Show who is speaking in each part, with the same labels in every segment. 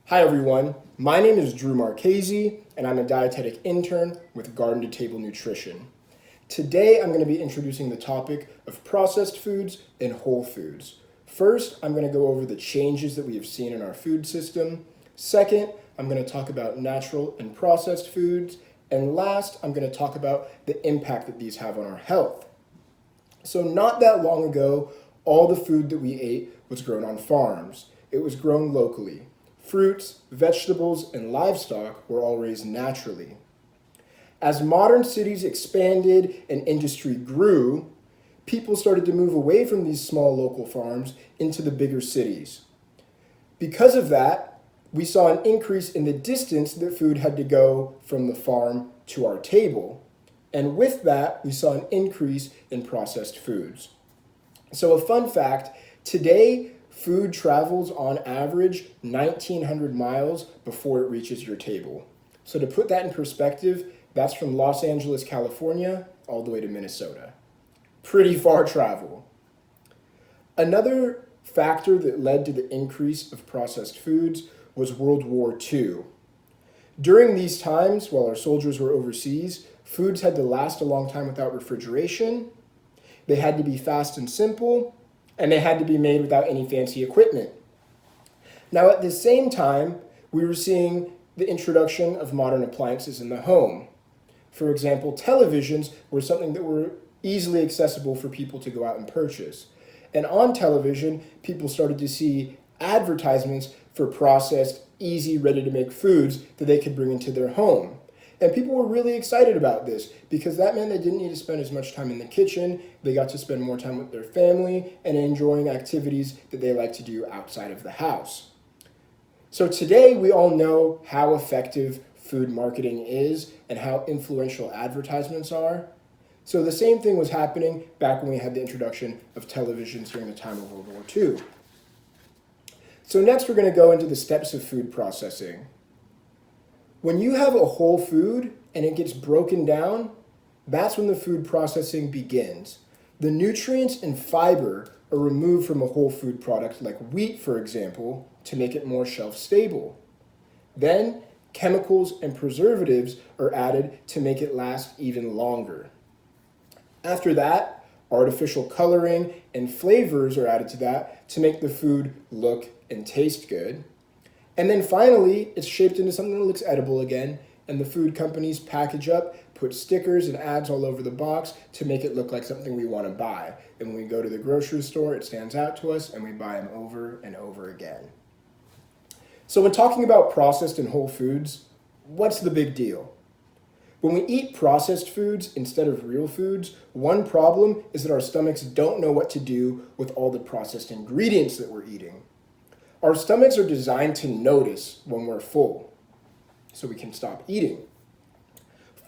Speaker 1: Hi everyone, my name is Drew Marchese and I'm a dietetic intern with Garden to Table Nutrition. Today I'm going to be introducing the topic of processed foods and whole foods. First, I'm going to go over the changes that we have seen in our food system. Second, I'm going to talk about natural and processed foods. And last, I'm going to talk about the impact that these have on our health. So not that long ago, all the food that we ate was grown on farms. It was grown locally. Fruits, vegetables, and livestock were all raised naturally. As modern cities expanded and industry grew, people started to move away from these small local farms into the bigger cities. Because of that, we saw an increase in the distance that food had to go from the farm to our table. And with that, we saw an increase in processed foods. So a fun fact, today, food travels on average 1,900 miles before it reaches your table. So to put that in perspective, that's from Los Angeles, California, all the way to Minnesota. Pretty far travel. Another factor that led to the increase of processed foods was World War II. During these times, while our soldiers were overseas, foods had to last a long time without refrigeration. They had to be fast and simple, and they had to be made without any fancy equipment. Now, at the same time, we were seeing the introduction of modern appliances in the home. For example, televisions were something that were easily accessible for people to go out and purchase. And on television, people started to see advertisements for processed, easy, ready-to-make foods that they could bring into their home. And people were really excited about this because that meant they didn't need to spend as much time in the kitchen. They got to spend more time with their family and enjoying activities that they like to do outside of the house. So today we all know how effective food marketing is and how influential advertisements are. So the same thing was happening back when we had the introduction of televisions during the time of World War II. So next we're going to go into the steps of food processing. When you have a whole food and it gets broken down, that's when the food processing begins. The nutrients and fiber are removed from a whole food product like wheat, for example, to make it more shelf stable. Then chemicals and preservatives are added to make it last even longer. After that, artificial coloring and flavors are added to that to make the food look and taste good. And then finally, it's shaped into something that looks edible again, and the food companies package up, put stickers and ads all over the box to make it look like something we want to buy. And when we go to the grocery store, it stands out to us, and we buy them over and over again. So when talking about processed and whole foods, what's the big deal? When we eat processed foods instead of real foods, one problem is that our stomachs don't know what to do with all the processed ingredients that we're eating. Our stomachs are designed to notice when we're full, so we can stop eating.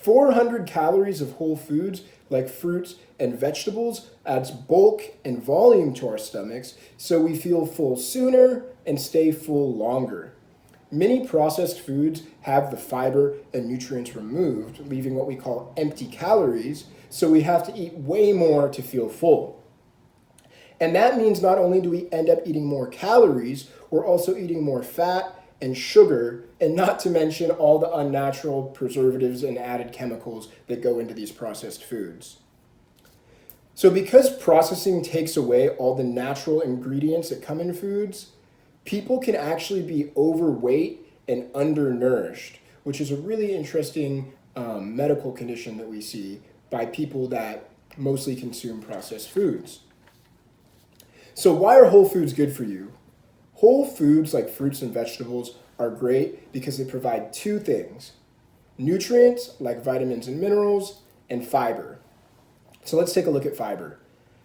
Speaker 1: 400 calories of whole foods, like fruits and vegetables, adds bulk and volume to our stomachs, so we feel full sooner and stay full longer. Many processed foods have the fiber and nutrients removed, leaving what we call empty calories, so we have to eat way more to feel full. And that means not only do we end up eating more calories, we're also eating more fat and sugar, and not to mention all the unnatural preservatives and added chemicals that go into these processed foods. So because processing takes away all the natural ingredients that come in foods, people can actually be overweight and undernourished, which is a really interesting medical condition that we see by people that mostly consume processed foods. So why are whole foods good for you? Whole foods like fruits and vegetables are great because they provide two things: nutrients like vitamins and minerals, and fiber. So let's take a look at fiber.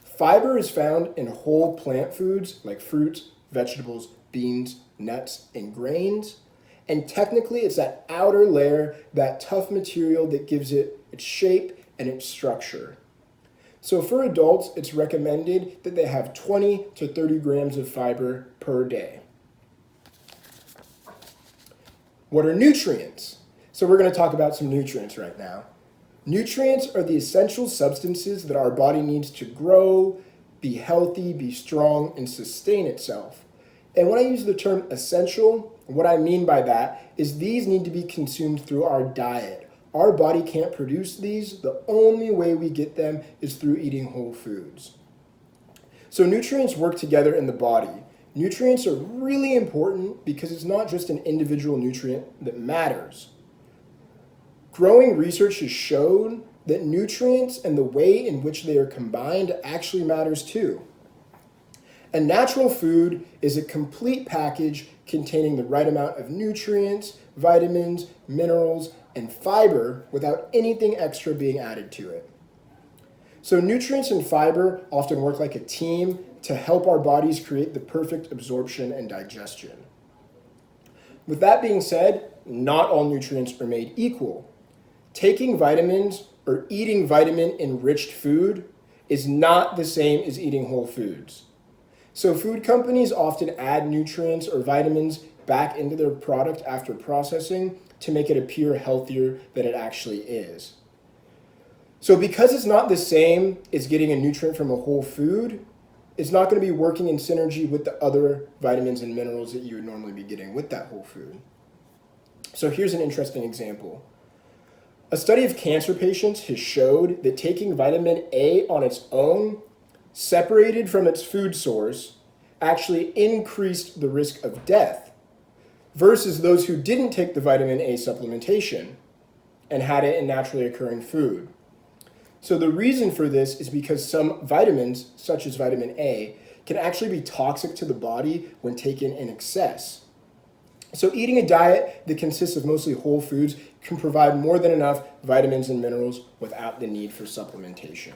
Speaker 1: Fiber is found in whole plant foods like fruits, vegetables, beans, nuts, and grains. And technically it's that outer layer, that tough material that gives it its shape and its structure. So for adults, it's recommended that they have 20 to 30 grams of fiber per day. What are nutrients? So we're going to talk about some nutrients right now. Nutrients are the essential substances that our body needs to grow, be healthy, be strong, and sustain itself. And when I use the term essential, What I mean by that is these need to be consumed through our diet. Our body can't produce these. The only way we get them is through eating whole foods. So nutrients work together in the body. Nutrients are really important because it's not just an individual nutrient that matters. Growing research has shown that nutrients and the way in which they are combined actually matters too. A natural food is a complete package containing the right amount of nutrients, vitamins, minerals, and fiber without anything extra being added to it. So nutrients and fiber often work like a team to help our bodies create the perfect absorption and digestion. With that being said, not all nutrients are made equal. Taking vitamins or eating vitamin-enriched food is not the same as eating whole foods. So food companies often add nutrients or vitamins back into their product after processing to make it appear healthier than it actually is. So because it's not the same as getting a nutrient from a whole food, it's not going to be working in synergy with the other vitamins and minerals that you would normally be getting with that whole food. So here's an interesting example. A study of cancer patients has showed that taking vitamin A on its own, separated from its food source, actually increased the risk of death versus those who didn't take the vitamin A supplementation and had it in naturally occurring food. So the reason for this is because some vitamins, such as vitamin A, can actually be toxic to the body when taken in excess. So eating a diet that consists of mostly whole foods can provide more than enough vitamins and minerals without the need for supplementation.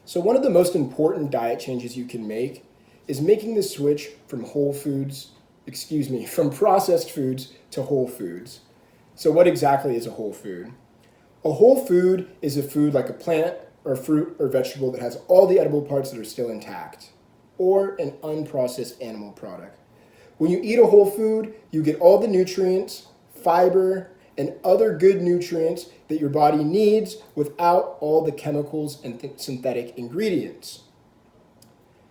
Speaker 1: So one of the most important diet changes you can make is making the switch from from processed foods to whole foods. So what exactly is a whole food? A whole food is a food like a plant or fruit or vegetable that has all the edible parts that are still intact, or an unprocessed animal product. When you eat a whole food, you get all the nutrients, fiber, and other good nutrients that your body needs without all the chemicals and synthetic ingredients.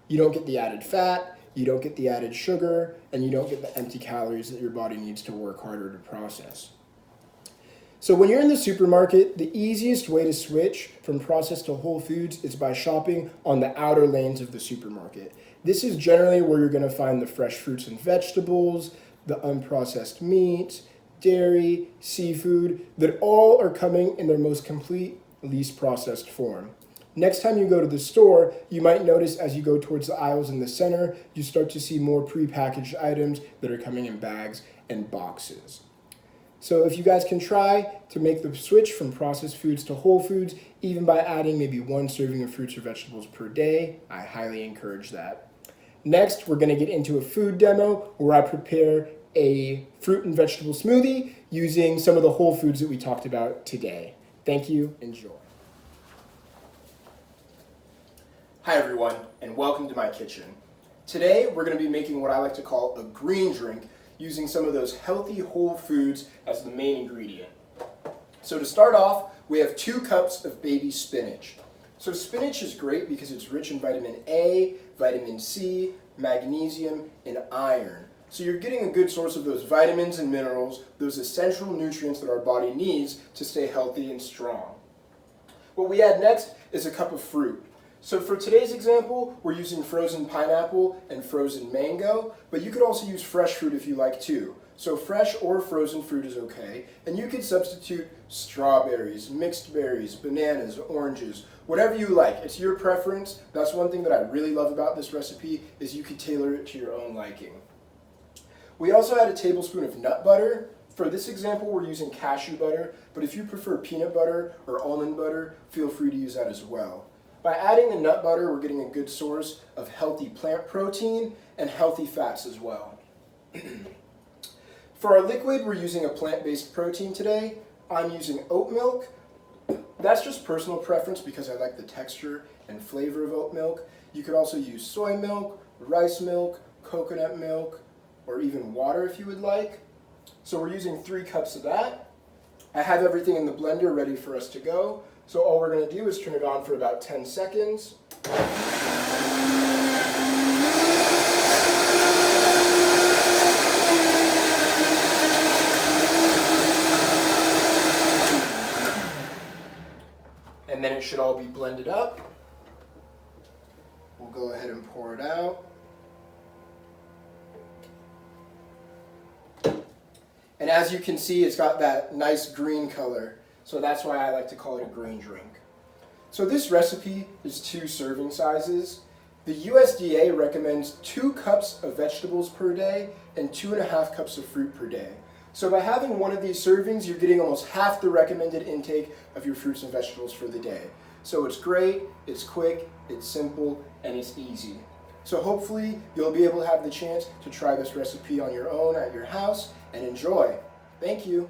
Speaker 1: You don't get the added fat, you don't get the added sugar, and you don't get the empty calories that your body needs to work harder to process. So when you're in the supermarket, the easiest way to switch from processed to whole foods is by shopping on the outer lanes of the supermarket. This is generally where you're going to find the fresh fruits and vegetables, the unprocessed meats, dairy, seafood, that all are coming in their most complete, least processed form. Next time you go to the store, you might notice as you go towards the aisles in the center, you start to see more prepackaged items that are coming in bags and boxes. So if you guys can try to make the switch from processed foods to whole foods, even by adding maybe 1 serving of fruits or vegetables per day, I highly encourage that. Next, we're going to get into a food demo where I prepare a fruit and vegetable smoothie using some of the whole foods that we talked about today. Thank you. Enjoy. Hi everyone, and welcome to my kitchen. Today, we're going to be making what I like to call a green drink using some of those healthy whole foods as the main ingredient. So to start off, we have 2 cups of baby spinach. So spinach is great because it's rich in vitamin A, vitamin C, magnesium, and iron. So you're getting a good source of those vitamins and minerals, those essential nutrients that our body needs to stay healthy and strong. What we add next is a cup of fruit. So for today's example, we're using frozen pineapple and frozen mango, but you could also use fresh fruit if you like too. So fresh or frozen fruit is okay, and you could substitute strawberries, mixed berries, bananas, oranges, whatever you like. It's your preference. That's one thing that I really love about this recipe is you can tailor it to your own liking. We also add a tablespoon of nut butter. For this example, we're using cashew butter, but if you prefer peanut butter or almond butter, feel free to use that as well. By adding the nut butter, we're getting a good source of healthy plant protein and healthy fats as well. For our liquid, we're using a plant-based protein today. I'm using oat milk. That's just personal preference because I like the texture and flavor of oat milk. You could also use soy milk, rice milk, coconut milk, or even water if you would like. So we're using 3 cups of that. I have everything in the blender ready for us to go. So all we're going to do is turn it on for about 10 seconds. and then it should all be blended up. We'll go ahead and pour it out. And as you can see, it's got that nice green color, so that's why I like to call it a green drink. So this recipe is 2 serving sizes. The USDA recommends 2 cups of vegetables per day and 2.5 cups of fruit per day. So by having one of these servings, you're getting almost half the recommended intake of your fruits and vegetables for the day. So it's great, it's quick, it's simple, and it's easy. So hopefully you'll be able to have the chance to try this recipe on your own at your house and enjoy. Thank you.